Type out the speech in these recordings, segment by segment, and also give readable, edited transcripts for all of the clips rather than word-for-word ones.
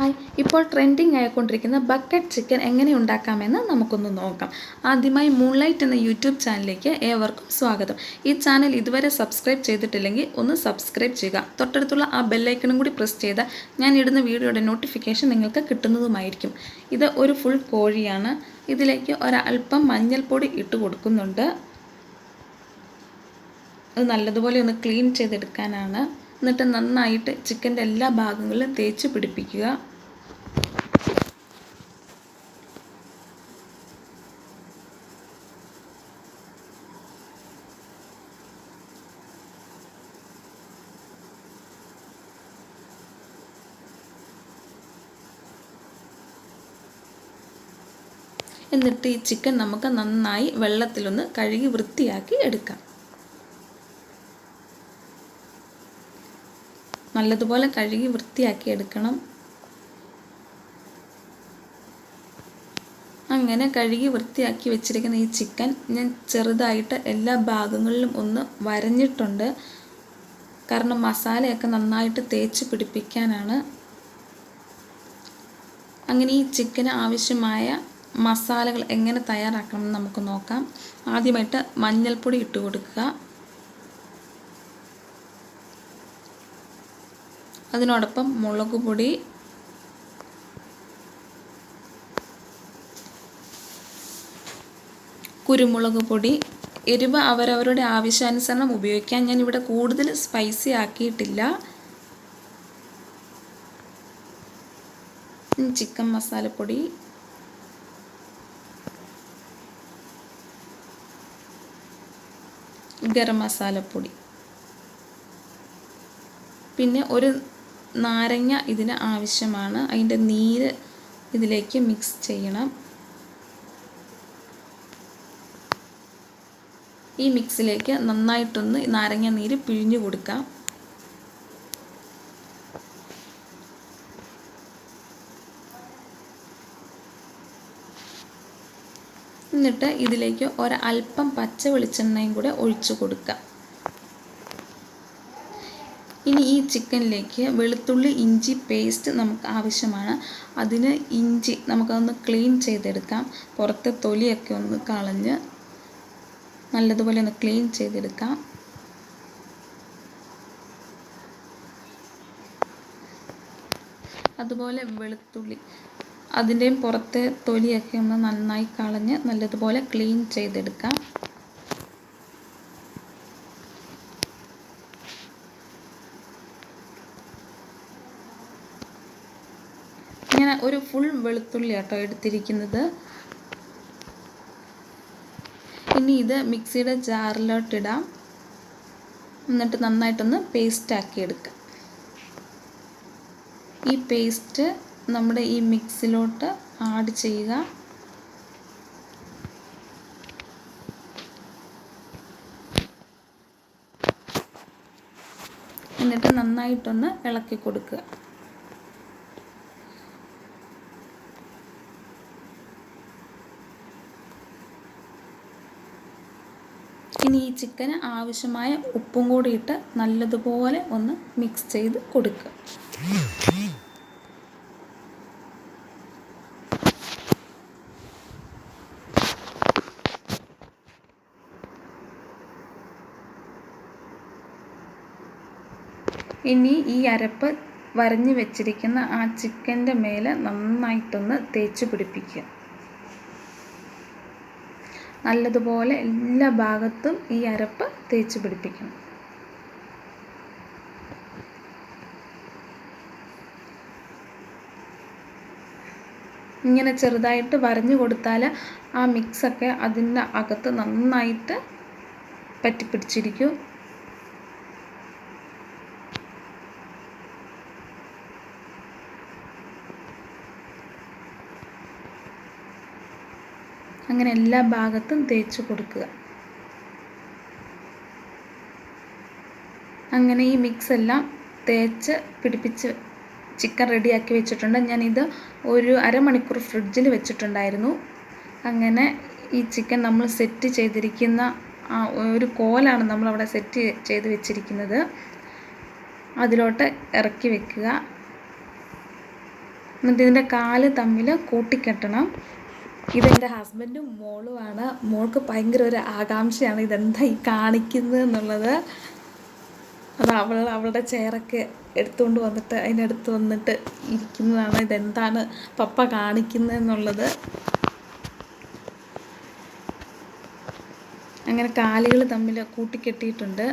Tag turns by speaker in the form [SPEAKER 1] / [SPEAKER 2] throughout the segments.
[SPEAKER 1] Hi, ഇപ്പോൾ trending ആയിക്കൊണ്ടിരിക്കുന്ന bucket chicken എങ്ങനെ ഉണ്ടാക്കാമെന്ന് നമുക്കൊന്ന് നോക്കാം. ആദ്യമായി മൂൺലൈറ്റ് എന്ന യൂട്യൂബ് ചാനലിലേക്ക് ഏവർക്കും സ്വാഗതം. ഈ ചാനൽ ഇതുവരെ സബ്സ്ക്രൈബ് ചെയ്തിട്ടില്ലെങ്കിൽ ഒന്ന് സബ്സ്ക്രൈബ് ചെയ്യുക. തൊട്ടടുത്തുള്ള ആ ബെല്ലൈക്കണും കൂടി പ്രസ് ചെയ്താൽ ഞാൻ ഇടുന്ന വീഡിയോയുടെ നോട്ടിഫിക്കേഷൻ നിങ്ങൾക്ക് കിട്ടുന്നതുമായിരിക്കും. ഇത് ഒരു ഫുൾ കോഴിയാണ്. ഇതിലേക്ക് ഒരല്പം മഞ്ഞൾപ്പൊടി ഇട്ട് കൊടുക്കുന്നുണ്ട്. അത് നല്ലതുപോലെ ഒന്ന് ക്ലീൻ ചെയ്തെടുക്കാനാണ്. എന്നിട്ട് നന്നായിട്ട് ചിക്കൻ്റെ എല്ലാ ഭാഗങ്ങളിലും തേച്ച് പിടിപ്പിക്കുക. എന്നിട്ട് ഈ ചിക്കൻ നമുക്ക് നന്നായി വെള്ളത്തിലൊന്ന് കഴുകി വൃത്തിയാക്കി എടുക്കാം. നല്ലതുപോലെ കഴുകി വൃത്തിയാക്കി എടുക്കണം. അങ്ങനെ കഴുകി വൃത്തിയാക്കി വെച്ചിരിക്കുന്ന ഈ ചിക്കൻ ഞാൻ ചെറുതായിട്ട് എല്ലാ ഭാഗങ്ങളിലും ഒന്ന് വരഞ്ഞിട്ടുണ്ട്. കാരണം മസാലയൊക്കെ നന്നായിട്ട് തേച്ച് പിടിപ്പിക്കാനാണ്. അങ്ങനെ ഈ ചിക്കന് ആവശ്യമായ മസാലകൾ എങ്ങനെ തയ്യാറാക്കണമെന്ന് നമുക്ക് നോക്കാം. ആദ്യമായിട്ട് മഞ്ഞൾപ്പൊടി ഇട്ട് കൊടുക്കുക. അതിനോടൊപ്പം മുളക് പൊടി, കുരുമുളക് പൊടി, എരിവ് അവരവരുടെ ആവശ്യാനുസരണം ഉപയോഗിക്കാൻ. ഞാൻ ഇവിടെ കൂടുതൽ സ്പൈസി ആക്കിയിട്ടില്ല. ചിക്കൻ മസാലപ്പൊടി, ഗരം മസാലപ്പൊടി, പിന്നെ ഒരു നാരങ്ങ ഇതിന് ആവശ്യമാണ്. അതിൻ്റെ നീര് ഇതിലേക്ക് മിക്സ് ചെയ്യണം. ഈ മിക്സിലേക്ക് നന്നായിട്ടൊന്ന് നാരങ്ങ നീര് പിഴിഞ്ഞു കൊടുക്കാം. എന്നിട്ട് ഇതിലേക്ക് ഒരല്പം പച്ച വെളിച്ചെണ്ണയും കൂടെ ഒഴിച്ചു കൊടുക്കാം. ഇനി ഈ ചിക്കനിലേക്ക് വെളുത്തുള്ളി ഇഞ്ചി പേസ്റ്റ് നമുക്ക് ആവശ്യമാണ്. അതിന് ഇഞ്ചി നമുക്കതൊന്ന് ക്ലീൻ ചെയ്തെടുക്കാം. പുറത്തെ തൊലിയൊക്കെ ഒന്ന് കളഞ്ഞ് നല്ലതുപോലെ ഒന്ന് ക്ലീൻ ചെയ്തെടുക്കാം. അതുപോലെ വെളുത്തുള്ളി അതിൻ്റെയും പുറത്തെ തൊലിയൊക്കെ ഒന്ന് നന്നായി കളഞ്ഞ് നല്ലതുപോലെ ക്ലീൻ ചെയ്തെടുക്കാം. ഇങ്ങനെ ഒരു ഫുൾ വെളുത്തുള്ളി ആട്ടോ എടുത്തിരിക്കുന്നത്. ഇനി ഇത് മിക്സിയുടെ ജാറിലോട്ടിടാം. എന്നിട്ട് നന്നായിട്ടൊന്ന് പേസ്റ്റാക്കി എടുക്കാം. ഈ പേസ്റ്റ് നമ്മുടെ ഈ മിക്സിലോട്ട് ആഡ് ചെയ്യുക. എന്നിട്ട് നന്നായിട്ടൊന്ന് ഇളക്കി കൊടുക്കുക. ഇനി ഈ ചിക്കന് ആവശ്യമായ ഉപ്പും കൂടി ഇട്ട് നല്ലതുപോലെ ഒന്ന് മിക്സ് ചെയ്ത് കൊടുക്കുക. ഇനി ഈ അരപ്പ് വരഞ്ഞു വെച്ചിരിക്കുന്ന ആ ചിക്കൻ്റെ മേലെ നന്നായിട്ടൊന്ന് തേച്ച് പിടിപ്പിക്കുക. നല്ലതുപോലെ എല്ലാ ഭാഗത്തും ഈ അരപ്പ് തേച്ച് പിടിപ്പിക്കണം. ഇങ്ങനെ ചെറുതായിട്ട് വരഞ്ഞു കൊടുത്താൽ ആ മിക്സൊക്കെ അതിൻ്റെ അകത്ത് നന്നായിട്ട് പറ്റിപ്പിടിച്ചിരിക്കും. അങ്ങനെ എല്ലാ ഭാഗത്തും തേച്ച് കൊടുക്കുക. അങ്ങനെ ഈ മിക്സ് എല്ലാം തേച്ച് പിടിപ്പിച്ച് ചിക്കൻ റെഡിയാക്കി വെച്ചിട്ടുണ്ട്. ഞാനിത് ഒരു അരമണിക്കൂർ ഫ്രിഡ്ജിൽ വെച്ചിട്ടുണ്ടായിരുന്നു. അങ്ങനെ ഈ ചിക്കൻ നമ്മൾ സെറ്റ് ചെയ്തിരിക്കുന്ന ഒരു കോലാണ് നമ്മളവിടെ സെറ്റ് ചെയ്ത് വെച്ചിരിക്കുന്നത്. അതിലോട്ട് ഇറക്കി വെക്കുക. എന്നിട്ട് ഇതിൻ്റെ കാല് തമ്മിൽ കൂട്ടിക്കെട്ടണം. ഇതെൻ്റെ ഹസ്ബൻഡും മോളുമാണ്. മോൾക്ക് ഭയങ്കര ഒരു ആകാംക്ഷയാണ് ഇതെന്താ ഈ കാണിക്കുന്നത് എന്നുള്ളത്. അത് അവളുടെ ചെയറൊക്കെ എടുത്തുകൊണ്ട് വന്നിട്ട് അതിനടുത്ത് വന്നിട്ട് ഇരിക്കുന്നതാണ്. ഇതെന്താണ് പപ്പ കാണിക്കുന്നത് എന്നുള്ളത്. അങ്ങനെ കാലുകൾ തമ്മിൽ കൂട്ടിക്കെട്ടിയിട്ടുണ്ട്.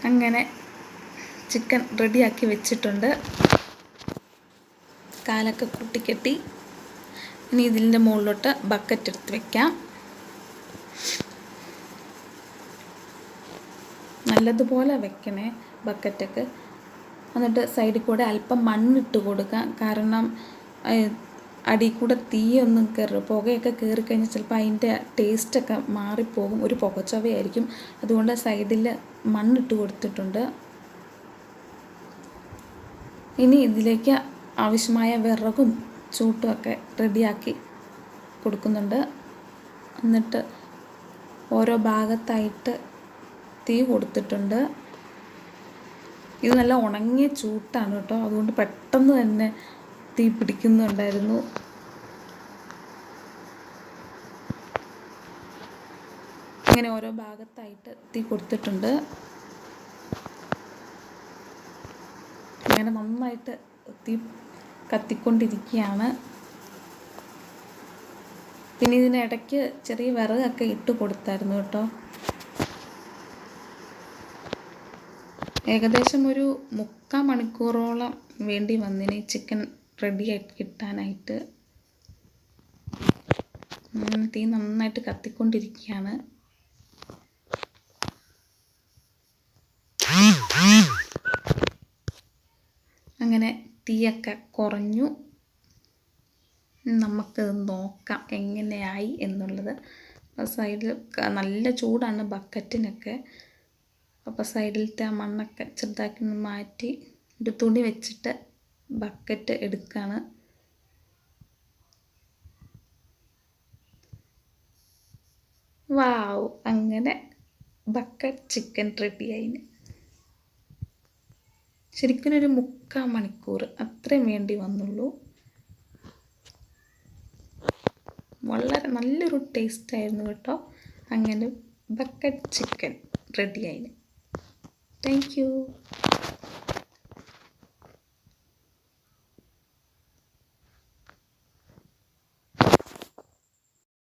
[SPEAKER 1] അങ്ങനെ ചിക്കൻ റെഡിയാക്കി വെച്ചിട്ടുണ്ട്. കാലൊക്കെ കൂട്ടിക്കെട്ടി. ഇനി ഇതിൻ്റെ മുകളിലോട്ട് ബക്കറ്റ് എടുത്ത് വെക്കാം. നല്ലതുപോലെ വെക്കണേ ബക്കറ്റൊക്കെ. എന്നിട്ട് സൈഡിൽ കൂടെ അല്പം മണ്ണിട്ട് കൊടുക്കാം. കാരണം അടിയിൽ കൂടെ തീയൊന്നും പുകയൊക്കെ കയറിക്കഴിഞ്ഞാൽ ചിലപ്പോൾ അതിൻ്റെ ടേസ്റ്റൊക്കെ മാറിപ്പോകും. ഒരു പുകച്ചവയായിരിക്കും. അതുകൊണ്ട് സൈഡിൽ മണ്ണിട്ട് കൊടുത്തിട്ടുണ്ട്. ഇനി ഇതിലേക്ക് ആവശ്യമായ വിറകും ചൂട്ടുമൊക്കെ റെഡിയാക്കി കൊടുക്കുന്നുണ്ട്. എന്നിട്ട് ഓരോ ഭാഗത്തായിട്ട് തീ കൊടുത്തിട്ടുണ്ട്. ഇത് നല്ല ഉണങ്ങിയ ചൂട്ടാണ് കേട്ടോ. അതുകൊണ്ട് പെട്ടെന്ന് തന്നെ തീ പിടിക്കുന്നുണ്ടായിരുന്നു. ഇങ്ങനെ ഓരോ ഭാഗത്തായിട്ട് തീ കൊടുത്തിട്ടുണ്ട്. അങ്ങനെ നന്നായിട്ട് തീ കത്തിക്കൊണ്ടിരിക്കുകയാണ്. പിന്നെ ഇതിനിടയ്ക്ക് ചെറിയ വിറകൊക്കെ ഇട്ട് കൊടുത്തായിരുന്നു കേട്ടോ. ഏകദേശം ഒരു 3/4 മണിക്കൂറോളം വേണ്ടി വന്നിന് ചിക്കൻ റെഡിയായിട്ട് കിട്ടാനായിട്ട്. തീ നന്നായിട്ട് കത്തിക്കൊണ്ടിരിക്കുകയാണ്. അങ്ങനെ തീയൊക്കെ കുറഞ്ഞു. നമുക്ക് നോക്കാം എങ്ങനെയായി എന്നുള്ളത്. അപ്പോൾ സൈഡിൽ നല്ല ചൂടാണ് ബക്കറ്റിനൊക്കെ. അപ്പോൾ സൈഡിലത്തെ ആ മണ്ണൊക്കെ ചെറുതാക്കി മാറ്റി ഒരു തുണി വെച്ചിട്ട് ബക്കറ്റ് എടുക്കുകയാണ്. വാവ്, അങ്ങനെ ബക്കറ്റ് ചിക്കൻ റെഡിയായിന്. ശരിക്കും ഒരു 3/4 മണിക്കൂർ അത്രയും വേണ്ടി വന്നുള്ളൂ. വളരെ നല്ലൊരു ടേസ്റ്റായിരുന്നു കേട്ടോ. അങ്ങനെ ബക്കറ്റ് ചിക്കൻ റെഡിയായിന്. Thank U.